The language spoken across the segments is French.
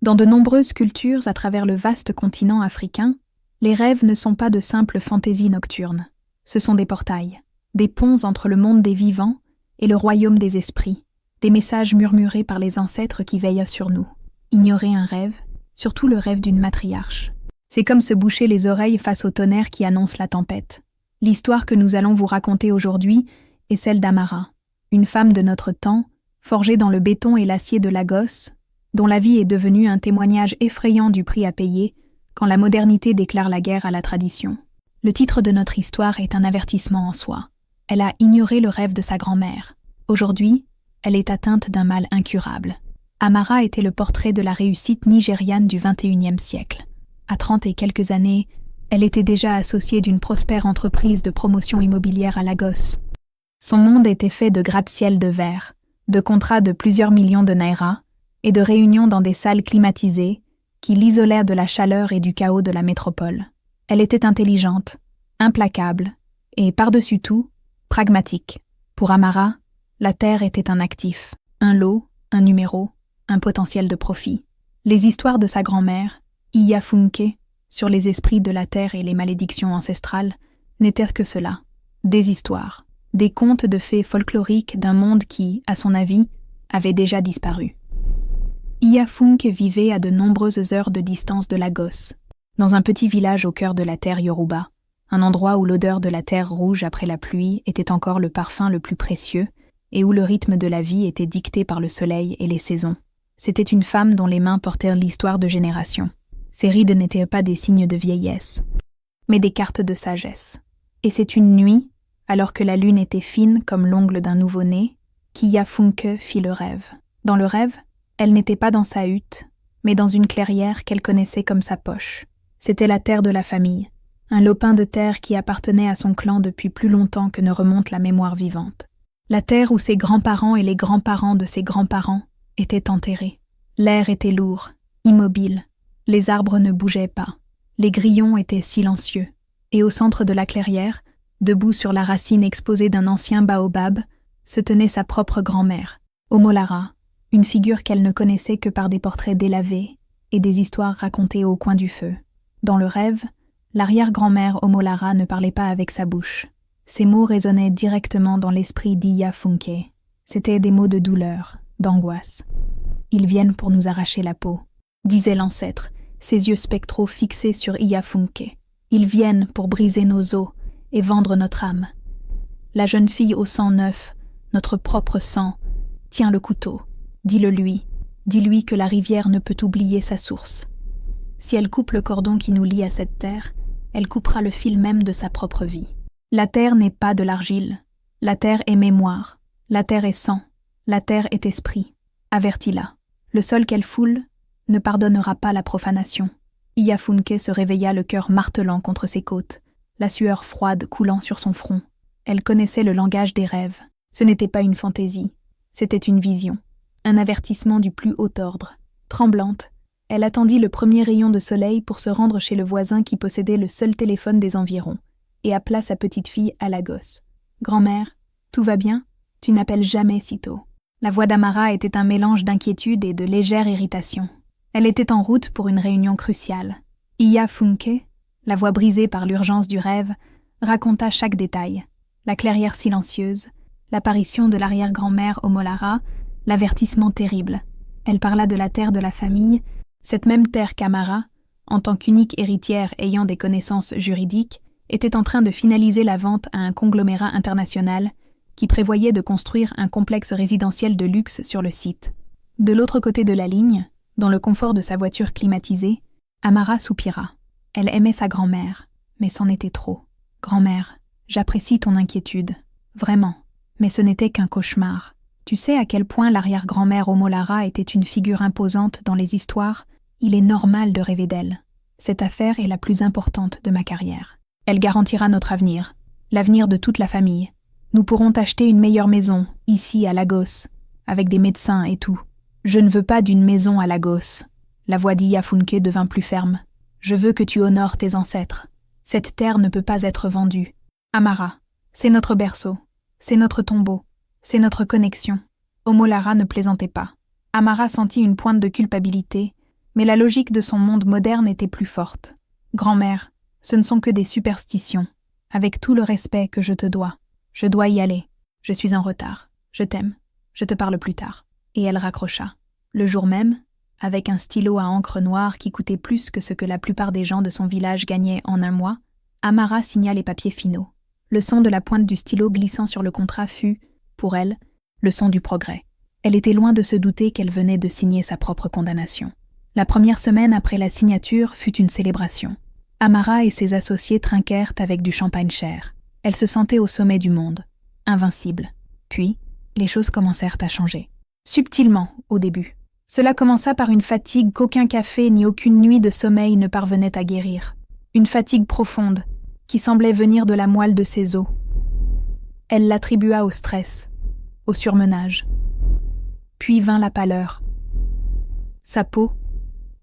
Dans de nombreuses cultures à travers le vaste continent africain, les rêves ne sont pas de simples fantaisies nocturnes. Ce sont des portails, des ponts entre le monde des vivants et le royaume des esprits, des messages murmurés par les ancêtres qui veillent sur nous. Ignorer un rêve, surtout le rêve d'une matriarche. C'est comme se boucher les oreilles face au tonnerre qui annonce la tempête. L'histoire que nous allons vous raconter aujourd'hui est celle d'Amara, une femme de notre temps, forgée dans le béton et l'acier de Lagos, dont la vie est devenue un témoignage effrayant du prix à payer quand la modernité déclare la guerre à la tradition. Le titre de notre histoire est un avertissement en soi. Elle a ignoré le rêve de sa grand-mère. Aujourd'hui, elle est atteinte d'un mal incurable. Amara était le portrait de la réussite nigériane du XXIe siècle. À 30 et quelques années, elle était déjà associée d'une prospère entreprise de promotion immobilière à Lagos. Son monde était fait de gratte-ciel de verre, de contrats de plusieurs millions de naira et de réunions dans des salles climatisées qui l'isolèrent de la chaleur et du chaos de la métropole. Elle était intelligente, implacable et, par-dessus tout, pragmatique. Pour Amara, la terre était un actif, un lot, un numéro, un potentiel de profit. Les histoires de sa grand-mère, Iya Funke, sur les esprits de la terre et les malédictions ancestrales, n'étaient que cela, des histoires, des contes de fées folkloriques d'un monde qui, à son avis, avait déjà disparu. Iya Funke vivait à de nombreuses heures de distance de Lagos, dans un petit village au cœur de la terre Yoruba, un endroit où l'odeur de la terre rouge après la pluie était encore le parfum le plus précieux et où le rythme de la vie était dicté par le soleil et les saisons. C'était une femme dont les mains portèrent l'histoire de générations. Ses rides n'étaient pas des signes de vieillesse, mais des cartes de sagesse. Et c'est une nuit, alors que la lune était fine comme l'ongle d'un nouveau-né, qu'Iya Funke fit le rêve. Dans le rêve, elle n'était pas dans sa hutte, mais dans une clairière qu'elle connaissait comme sa poche. C'était la terre de la famille, un lopin de terre qui appartenait à son clan depuis plus longtemps que ne remonte la mémoire vivante. La terre où ses grands-parents et les grands-parents de ses grands-parents étaient enterrés. L'air était lourd, immobile. Les arbres ne bougeaient pas. Les grillons étaient silencieux. Et au centre de la clairière, debout sur la racine exposée d'un ancien baobab, se tenait sa propre grand-mère, Omolara, une figure qu'elle ne connaissait que par des portraits délavés et des histoires racontées au coin du feu. Dans le rêve, l'arrière-grand-mère Omolara ne parlait pas avec sa bouche. Ses mots résonnaient directement dans l'esprit d'Iya Funke. C'étaient des mots de douleur, d'angoisse. « Ils viennent pour nous arracher la peau », disait l'ancêtre, ses yeux spectraux fixés sur Iya Funke. « Ils viennent pour briser nos os et vendre notre âme. » La jeune fille au sang neuf, notre propre sang, tient le couteau. Dis-le-lui, dis-lui que la rivière ne peut oublier sa source. Si elle coupe le cordon qui nous lie à cette terre, elle coupera le fil même de sa propre vie. La terre n'est pas de l'argile. La terre est mémoire. La terre est sang. La terre est esprit. Avertis-la. Le sol qu'elle foule ne pardonnera pas la profanation. Iya Funke se réveilla le cœur martelant contre ses côtes, la sueur froide coulant sur son front. Elle connaissait le langage des rêves. Ce n'était pas une fantaisie, c'était une vision, un avertissement du plus haut ordre. Tremblante, elle attendit le premier rayon de soleil pour se rendre chez le voisin qui possédait le seul téléphone des environs, et appela sa petite fille à Lagos. « Grand-mère, tout va bien ? Tu n'appelles jamais si tôt. » La voix d'Amara était un mélange d'inquiétude et de légère irritation. Elle était en route pour une réunion cruciale. Iya Funke, la voix brisée par l'urgence du rêve, raconta chaque détail. La clairière silencieuse, l'apparition de l'arrière-grand-mère Omolara, l'avertissement terrible. Elle parla de la terre de la famille, cette même terre qu'Amara, en tant qu'unique héritière ayant des connaissances juridiques, était en train de finaliser la vente à un conglomérat international qui prévoyait de construire un complexe résidentiel de luxe sur le site. De l'autre côté de la ligne, dans le confort de sa voiture climatisée, Amara soupira. Elle aimait sa grand-mère, mais c'en était trop. « Grand-mère, j'apprécie ton inquiétude, vraiment, mais ce n'était qu'un cauchemar. Tu sais à quel point l'arrière-grand-mère Omolara était une figure imposante dans les histoires? Il est normal de rêver d'elle. Cette affaire est la plus importante de ma carrière. Elle garantira notre avenir, l'avenir de toute la famille. Nous pourrons t'acheter une meilleure maison, ici à Lagos, avec des médecins et tout. Je ne veux pas d'une maison à Lagos. » La voix d'Iya Funke devint plus ferme. « Je veux que tu honores tes ancêtres. Cette terre ne peut pas être vendue. Amara, c'est notre berceau, c'est notre tombeau, c'est notre connexion. » Omolara ne plaisantait pas. Amara sentit une pointe de culpabilité, Mais la logique de son monde moderne était plus forte. « Grand-mère, ce ne sont que des superstitions. Avec tout le respect que je te dois. Je dois y aller. Je suis en retard. Je t'aime. Je te parle plus tard. » Et elle raccrocha. Le jour même, avec un stylo à encre noire qui coûtait plus que ce que la plupart des gens de son village gagnaient en un mois, Amara signa les papiers finaux. Le son de la pointe du stylo glissant sur le contrat fut, pour elle, le son du progrès. Elle était loin de se douter qu'elle venait de signer sa propre condamnation. La première semaine après la signature fut une célébration. Amara et ses associés trinquèrent avec du champagne cher. Elle se sentait au sommet du monde, invincible. Puis, les choses commencèrent à changer. Subtilement, au début. Cela commença par une fatigue qu'aucun café ni aucune nuit de sommeil ne parvenait à guérir. Une fatigue profonde, qui semblait venir de la moelle de ses os. Elle l'attribua au stress, au surmenage. Puis vint la pâleur. Sa peau,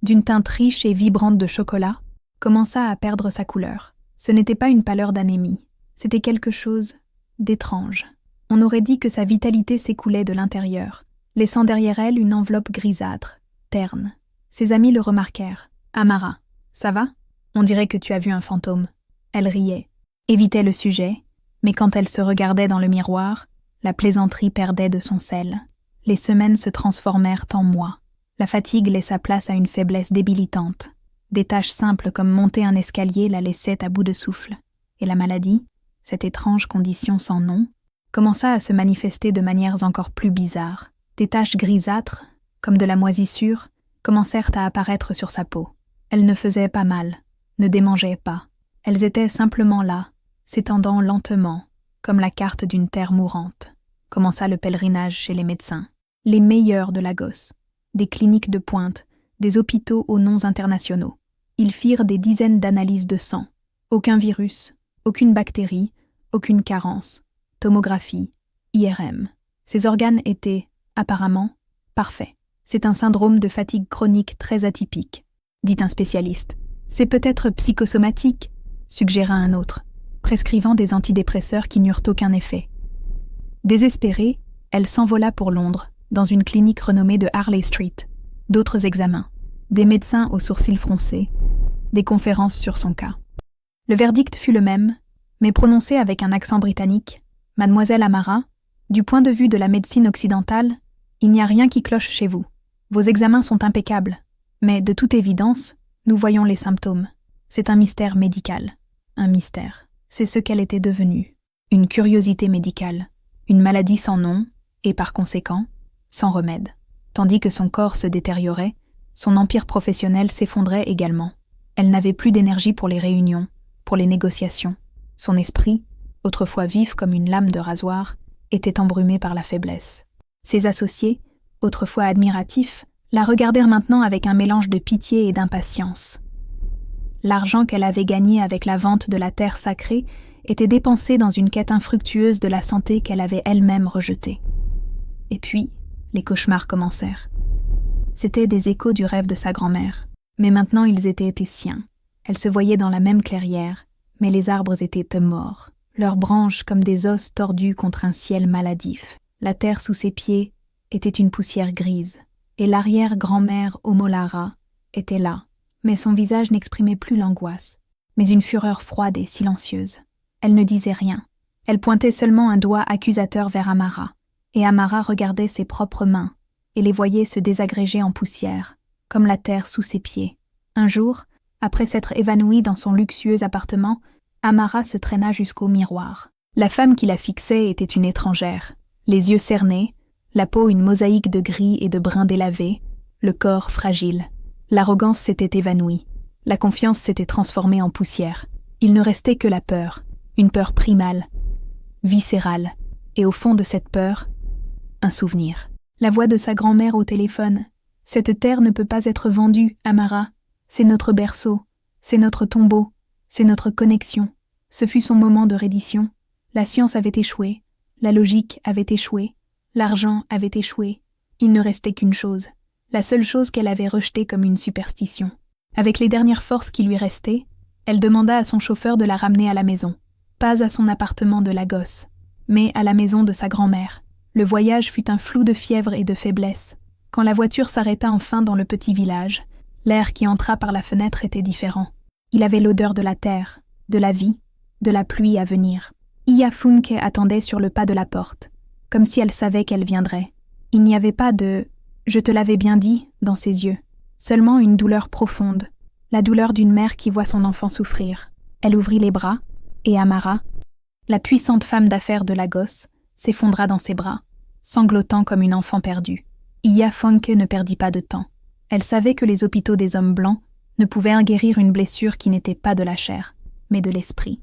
d'une teinte riche et vibrante de chocolat, commença à perdre sa couleur. Ce n'était pas une pâleur d'anémie, c'était quelque chose d'étrange. On aurait dit que sa vitalité s'écoulait de l'intérieur, laissant derrière elle une enveloppe grisâtre, terne. Ses amis le remarquèrent. « Amara, ça va ? On dirait que tu as vu un fantôme. » Elle riait, évitait le sujet, mais quand elle se regardait dans le miroir, la plaisanterie perdait de son sel. Les semaines se transformèrent en mois. La fatigue laissa place à une faiblesse débilitante. Des tâches simples comme monter un escalier la laissaient à bout de souffle. Et la maladie, cette étrange condition sans nom, commença à se manifester de manières encore plus bizarres. Des taches grisâtres, comme de la moisissure, commencèrent à apparaître sur sa peau. Elles ne faisaient pas mal, ne démangeaient pas. Elles étaient simplement là, s'étendant lentement, comme la carte d'une terre mourante. Commença le pèlerinage chez les médecins, les meilleurs de Lagos, des cliniques de pointe, des hôpitaux aux noms internationaux. Ils firent des dizaines d'analyses de sang. Aucun virus, aucune bactérie, aucune carence. Tomographie, IRM. Ses organes étaient, apparemment, parfaits. C'est un syndrome de fatigue chronique très atypique, dit un spécialiste. C'est peut-être psychosomatique, suggéra un autre, prescrivant des antidépresseurs qui n'eurent aucun effet. Désespérée, elle s'envola pour Londres, dans une clinique renommée de Harley Street. D'autres examens, des médecins aux sourcils froncés, des conférences sur son cas. Le verdict fut le même, mais prononcé avec un accent britannique. « Mademoiselle Amara, du point de vue de la médecine occidentale, il n'y a rien qui cloche chez vous. Vos examens sont impeccables, mais de toute évidence, nous voyons les symptômes. C'est un mystère médical. Un mystère. C'est ce qu'elle était devenue. Une curiosité médicale. Une maladie sans nom, et par conséquent, sans remède. Tandis que son corps se détériorait, son empire professionnel s'effondrait également. Elle n'avait plus d'énergie pour les réunions, pour les négociations. Son esprit, autrefois vif comme une lame de rasoir, était embrumé par la faiblesse. Ses associés, autrefois admiratifs, la regardèrent maintenant avec un mélange de pitié et d'impatience. L'argent qu'elle avait gagné avec la vente de la terre sacrée était dépensé dans une quête infructueuse de la santé qu'elle avait elle-même rejetée. Et puis, les cauchemars commencèrent. C'étaient des échos du rêve de sa grand-mère, mais maintenant ils étaient siens. Elle se voyait dans la même clairière, mais les arbres étaient morts, leurs branches comme des os tordus contre un ciel maladif. La terre sous ses pieds était une poussière grise, et l'arrière-grand-mère Omolara était là, mais son visage n'exprimait plus l'angoisse, mais une fureur froide et silencieuse. Elle ne disait rien. Elle pointait seulement un doigt accusateur vers Amara, et Amara regardait ses propres mains, et les voyait se désagréger en poussière, comme la terre sous ses pieds. Un jour, après s'être évanouie dans son luxueux appartement, Amara se traîna jusqu'au miroir. La femme qui la fixait était une étrangère, les yeux cernés, la peau une mosaïque de gris et de brun délavé, le corps fragile. L'arrogance s'était évanouie, la confiance s'était transformée en poussière. Il ne restait que la peur, une peur primale, viscérale, et au fond de cette peur, un souvenir. La voix de sa grand-mère au téléphone. « Cette terre ne peut pas être vendue, Amara. C'est notre berceau, c'est notre tombeau, c'est notre connexion. » Ce fut son moment de reddition. La science avait échoué, la logique avait échoué, l'argent avait échoué. Il ne restait qu'une chose, la seule chose qu'elle avait rejetée comme une superstition. Avec les dernières forces qui lui restaient, elle demanda à son chauffeur de la ramener à la maison. Pas à son appartement de Lagos, mais à la maison de sa grand-mère. Le voyage fut un flou de fièvre et de faiblesse. Quand la voiture s'arrêta enfin dans le petit village, L'air qui entra par la fenêtre était différent. Il avait l'odeur de la terre, de la vie, de la pluie à venir. Iya Funke attendait sur le pas de la porte, comme si elle savait qu'elle viendrait. Il n'y avait pas de « je te l'avais bien dit » dans ses yeux, seulement une douleur profonde, la douleur d'une mère qui voit son enfant souffrir. Elle ouvrit les bras, et Amara, la puissante femme d'affaires de Lagos, s'effondra dans ses bras, sanglotant comme une enfant perdue. Iya Funke ne perdit pas de temps. Elle savait que les hôpitaux des hommes blancs ne pouvaient guérir une blessure qui n'était pas de la chair, mais de l'esprit.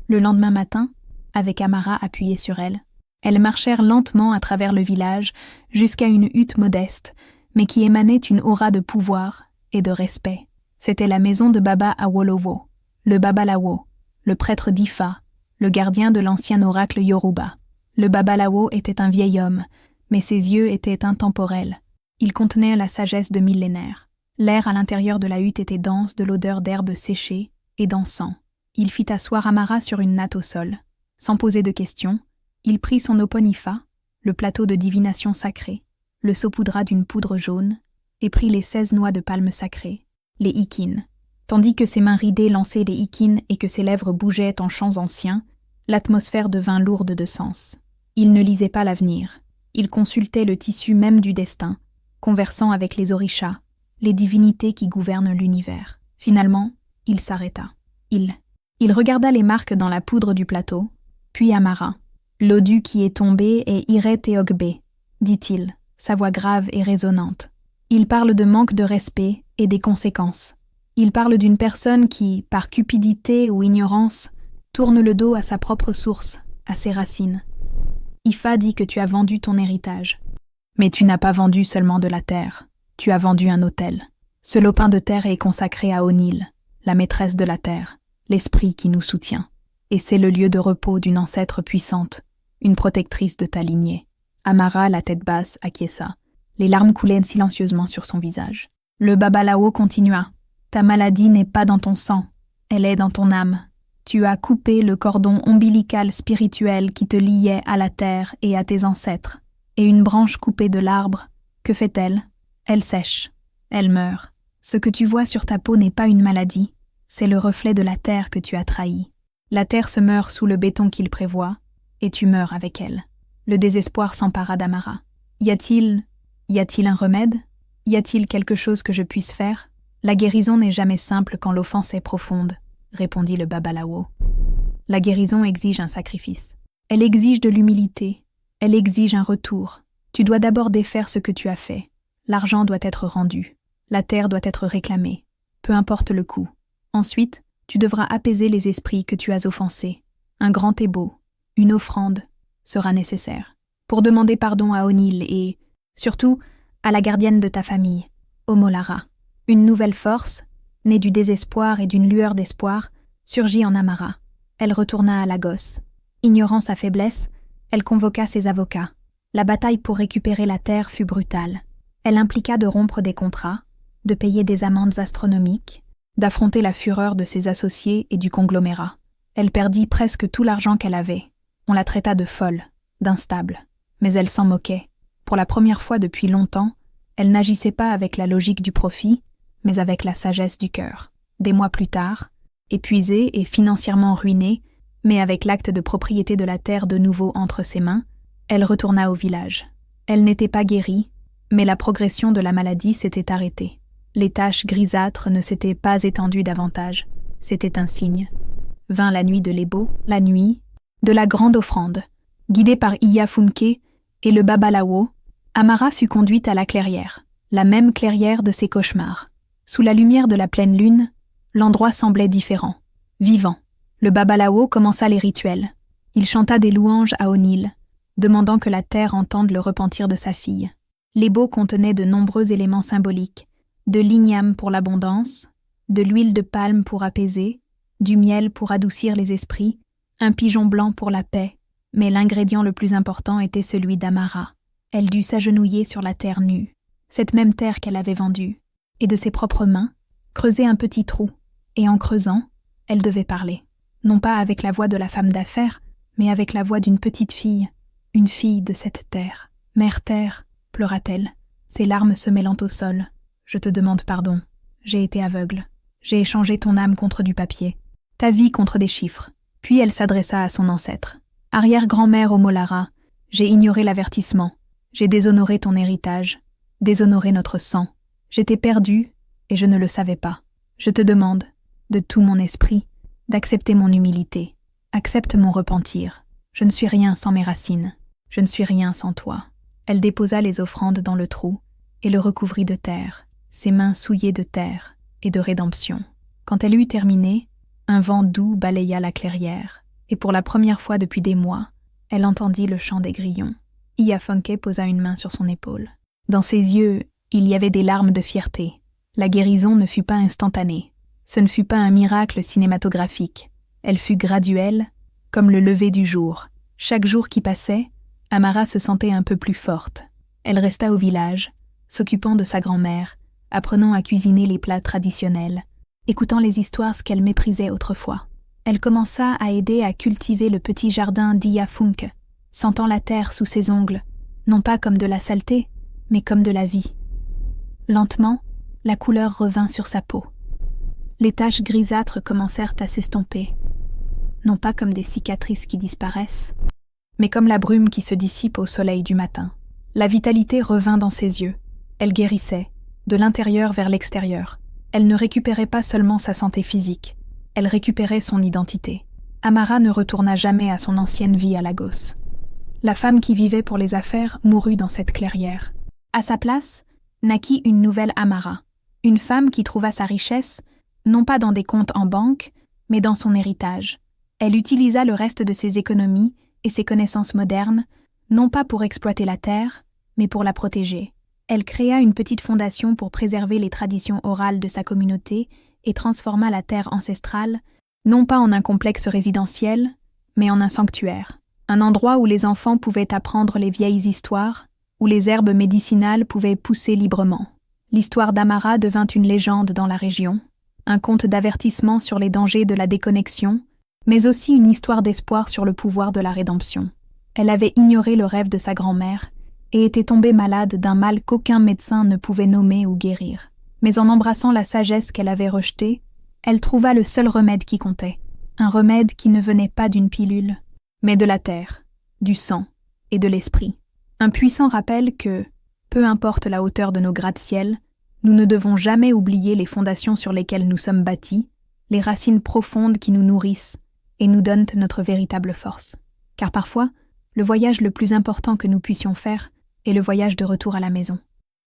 Le lendemain matin, avec Amara appuyée sur elle, elles marchèrent lentement à travers le village jusqu'à une hutte modeste, mais qui émanait une aura de pouvoir et de respect. C'était la maison de Baba Awolowo, le Babalawo, le prêtre d'Ifa, le gardien de l'ancien oracle Yoruba. Le Babalawo était un vieil homme, mais ses yeux étaient intemporels. Ils contenaient la sagesse de millénaires. L'air à l'intérieur de la hutte était dense de l'odeur d'herbes séchées et d'encens. Il fit asseoir Amara sur une natte au sol. Sans poser de questions, il prit son oponifa, le plateau de divination sacré, le saupoudra d'une poudre jaune, et prit les 16 noix de palme sacrées, les ikines. Tandis que ses mains ridées lançaient les ikines et que ses lèvres bougeaient en chants anciens, l'atmosphère devint lourde de sens. Il ne lisait pas l'avenir. Il consultait le tissu même du destin, conversant avec les orishas, les divinités qui gouvernent l'univers. Finalement, il s'arrêta. Il regarda les marques dans la poudre du plateau, puis Amara. « L'Odu qui est tombé est Ire-Teogbe », dit-il, sa voix grave et résonnante. Il parle de manque de respect et des conséquences. Il parle d'une personne qui, par cupidité ou ignorance, tourne le dos à sa propre source, à ses racines. Ifa dit que tu as vendu ton héritage. Mais tu n'as pas vendu seulement de la terre, tu as vendu un autel. Ce lopin de terre est consacré à Onil, la maîtresse de la terre, l'esprit qui nous soutient. Et c'est le lieu de repos d'une ancêtre puissante, une protectrice de ta lignée. Amara, la tête basse, acquiesça. Les larmes coulaient silencieusement sur son visage. Le Babalawo continua. Ta maladie n'est pas dans ton sang, elle est dans ton âme. Tu as coupé le cordon ombilical spirituel qui te liait à la terre et à tes ancêtres. Et une branche coupée de l'arbre, que fait-elle? Elle sèche, elle meurt. Ce que tu vois sur ta peau n'est pas une maladie, c'est le reflet de la terre que tu as trahi. La terre se meurt sous le béton qu'il prévoit, et tu meurs avec elle. Le désespoir s'empara d'Amara. Y a-t-il un remède? Y a-t-il quelque chose que je puisse faire? La guérison n'est jamais simple quand l'offense est profonde, répondit le Babalawo. La guérison exige un sacrifice. Elle exige de l'humilité. Elle exige un retour. Tu dois d'abord défaire ce que tu as fait. L'argent doit être rendu. La terre doit être réclamée. Peu importe le coût. Ensuite, tu devras apaiser les esprits que tu as offensés. Un grand ébo, une offrande, sera nécessaire. Pour demander pardon à Onil et, surtout, à la gardienne de ta famille, Omolara. Une nouvelle force, née du désespoir et d'une lueur d'espoir, surgit en Amara. Elle retourna à Lagos. Ignorant sa faiblesse, elle convoqua ses avocats. La bataille pour récupérer la terre fut brutale. Elle impliqua de rompre des contrats, de payer des amendes astronomiques, d'affronter la fureur de ses associés et du conglomérat. Elle perdit presque tout l'argent qu'elle avait. On la traita de folle, d'instable. Mais elle s'en moquait. Pour la première fois depuis longtemps, elle n'agissait pas avec la logique du profit, mais avec la sagesse du cœur. Des mois plus tard, épuisée et financièrement ruinée, mais avec l'acte de propriété de la terre de nouveau entre ses mains, elle retourna au village. Elle n'était pas guérie, mais la progression de la maladie s'était arrêtée. Les taches grisâtres ne s'étaient pas étendues davantage. C'était un signe. Vint la nuit de l'Ebo, la nuit de la grande offrande. Guidée par Iya Funke et le Babalawo, Amara fut conduite à la clairière, la même clairière de ses cauchemars. Sous la lumière de la pleine lune, l'endroit semblait différent, vivant. Le Babalawo commença les rituels. Il chanta des louanges à Onil, demandant que la terre entende le repentir de sa fille. L'Ebo contenait de nombreux éléments symboliques, de l'igname pour l'abondance, de l'huile de palme pour apaiser, du miel pour adoucir les esprits, un pigeon blanc pour la paix, mais l'ingrédient le plus important était celui d'Amara. Elle dut s'agenouiller sur la terre nue, cette même terre qu'elle avait vendue, et de ses propres mains, creuser un petit trou, et en creusant, elle devait parler. Non pas avec la voix de la femme d'affaires, mais avec la voix d'une petite fille, une fille de cette terre. « Mère terre », pleura-t-elle, ses larmes se mêlant au sol. « Je te demande pardon. J'ai été aveugle. J'ai échangé ton âme contre du papier, ta vie contre des chiffres. Puis elle s'adressa à son ancêtre. Arrière-grand-mère Omolara, j'ai ignoré l'avertissement. J'ai déshonoré ton héritage, déshonoré notre sang. J'étais perdue et je ne le savais pas. Je te demande, de tout mon esprit, d'accepter mon humilité. Accepte mon repentir. Je ne suis rien sans mes racines. Je ne suis rien sans toi. Elle déposa les offrandes dans le trou et le recouvrit de terre, ses mains souillées de terre et de rédemption. Quand elle eut terminé, un vent doux balaya la clairière, et pour la première fois depuis des mois, elle entendit le chant des grillons. Iafonke posa une main sur son épaule. Dans ses yeux, il y avait des larmes de fierté. La guérison ne fut pas instantanée. Ce ne fut pas un miracle cinématographique. Elle fut graduelle, comme le lever du jour. Chaque jour qui passait, Amara se sentait un peu plus forte. Elle resta au village, s'occupant de sa grand-mère, apprenant à cuisiner les plats traditionnels, écoutant les histoires qu'elle méprisait autrefois. Elle commença à aider à cultiver le petit jardin d'Iyafunke, sentant la terre sous ses ongles, non pas comme de la saleté, mais comme de la vie. Lentement, la couleur revint sur sa peau. Les taches grisâtres commencèrent à s'estomper, non pas comme des cicatrices qui disparaissent, mais comme la brume qui se dissipe au soleil du matin. La vitalité revint dans ses yeux. Elle guérissait, de l'intérieur vers l'extérieur. Elle ne récupérait pas seulement sa santé physique, elle récupérait son identité. Amara ne retourna jamais à son ancienne vie à Lagos. La femme qui vivait pour les affaires mourut dans cette clairière. À sa place, naquit une nouvelle Amara, une femme qui trouva sa richesse, non pas dans des comptes en banque, mais dans son héritage. Elle utilisa le reste de ses économies et ses connaissances modernes, non pas pour exploiter la terre, mais pour la protéger. Elle créa une petite fondation pour préserver les traditions orales de sa communauté et transforma la terre ancestrale, non pas en un complexe résidentiel, mais en un sanctuaire. Un endroit où les enfants pouvaient apprendre les vieilles histoires, où les herbes médicinales pouvaient pousser librement. L'histoire d'Amara devint une légende dans la région, un conte d'avertissement sur les dangers de la déconnexion, mais aussi une histoire d'espoir sur le pouvoir de la rédemption. Elle avait ignoré le rêve de sa grand-mère et était tombée malade d'un mal qu'aucun médecin ne pouvait nommer ou guérir. Mais en embrassant la sagesse qu'elle avait rejetée, elle trouva le seul remède qui comptait, un remède qui ne venait pas d'une pilule, mais de la terre, du sang et de l'esprit. Un puissant rappel que, peu importe la hauteur de nos gratte-ciel, nous ne devons jamais oublier les fondations sur lesquelles nous sommes bâtis, les racines profondes qui nous nourrissent et nous donnent notre véritable force. Car parfois, le voyage le plus important que nous puissions faire est le voyage de retour à la maison.